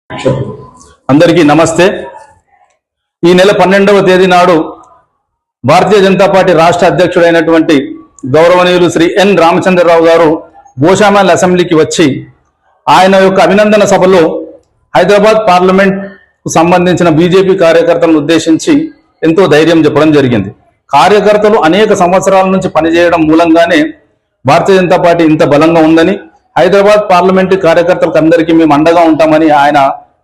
అందరికీ నమస్తే। ఈ నెల 12వ తేదీ నాడు భారతీయ జనతా పార్టీ రాష్ట్ర అధ్యక్షుడైనటువంటి గౌరవనీయులు శ్రీ ఎన్ రామచంద్రరావు గారు గోషామహల్ అసెంబ్లీకి వచ్చి ఆయన యొక్క అభినందన సభలో హైదరాబాద్ పార్లమెంట్ కు సంబంధించిన బీజేపీ కార్యకర్తలను ఉద్దేశించి ఎంతో ధైర్యం చెప్పడం జరిగింది। కార్యకర్తలు అనేక సంవత్సరాల నుంచి పనిచేయడం మూలంగానే భారతీయ జనతా పార్టీ ఇంత బలంగా ఉందని, హైదరాబాద్ పార్లమెంటు కార్యకర్తలకు అందరికీ మేము అండగా ఉంటామని ఆయన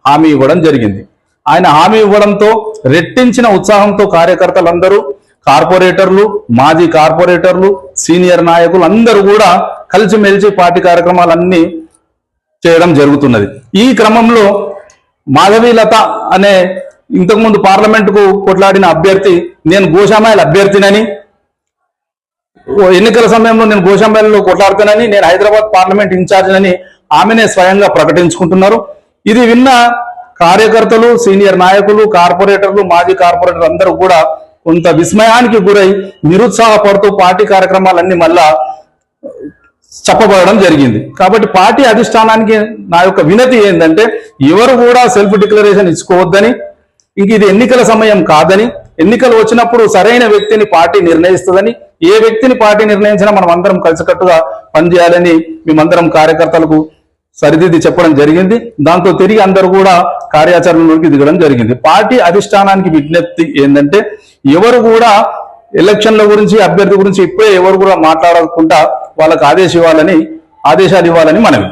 హామీ ఇవ్వడం జరిగింది। ఆయన హామీ ఇవ్వడంతో రెట్టించిన ఉత్సాహంతో కార్యకర్తలందరూ, కార్పొరేటర్లు, మాజీ కార్పొరేటర్లు, సీనియర్ నాయకులు అందరూ కూడా కలిసిమెలిసి పార్టీ కార్యక్రమాలన్నీ చేయడం జరుగుతున్నది। ఈ క్రమంలో మాధవీలత అనే ఇంతకుముందు పార్లమెంటుకు కొట్లాడిన అభ్యర్థి, నేను గోషామహల్ అభ్యర్థినని, ఎన్నికల సమయంలో నేను గోషామహల్లో కొట్లాడుతానని, నేను హైదరాబాద్ పార్లమెంట్ ఇన్ఛార్జినని ఆమెనే స్వయంగా ప్రకటించుకుంటున్నారు। ఇది విన్న కార్యకర్తలు, సీనియర్ నాయకులు, కార్పొరేటర్లు, మాజీ కార్పొరేటర్లు అందరూ కూడా కొంత విస్మయానికి గురై నిరుత్సాహపడుతూ పార్టీ కార్యక్రమాలన్నీ మళ్ళా చెప్పబడడం జరిగింది। కాబట్టి పార్టీ అధిష్టానానికి నా యొక్క వినతి ఏంటంటే, ఎవరు కూడా సెల్ఫ్ డిక్లరేషన్ ఇచ్చుకోవద్దని, ఇంక ఇది ఎన్నికల సమయం కాదని, ఎన్నికలు వచ్చినప్పుడు సరైన వ్యక్తిని పార్టీ నిర్ణయిస్తుందని, ఏ వ్యక్తిని పార్టీ నిర్ణయించినా మనం అందరం కలిసికట్టుగా పనిచేయాలని మేమందరం కార్యకర్తలకు సరిదిద్ది చెప్పడం జరిగింది। దాంతో తిరిగి అందరూ కూడా కార్యాచరణలోకి దిగడం జరిగింది। పార్టీ అధిష్టానానికి విజ్ఞప్తి ఏంటంటే, ఎవరు కూడా ఎలక్షన్ల గురించి, అభ్యర్థి గురించి ఇప్పుడే ఎవరు కూడా మాట్లాడకుండా వాళ్ళకు ఆదేశాలు ఇవ్వాలని మనవి।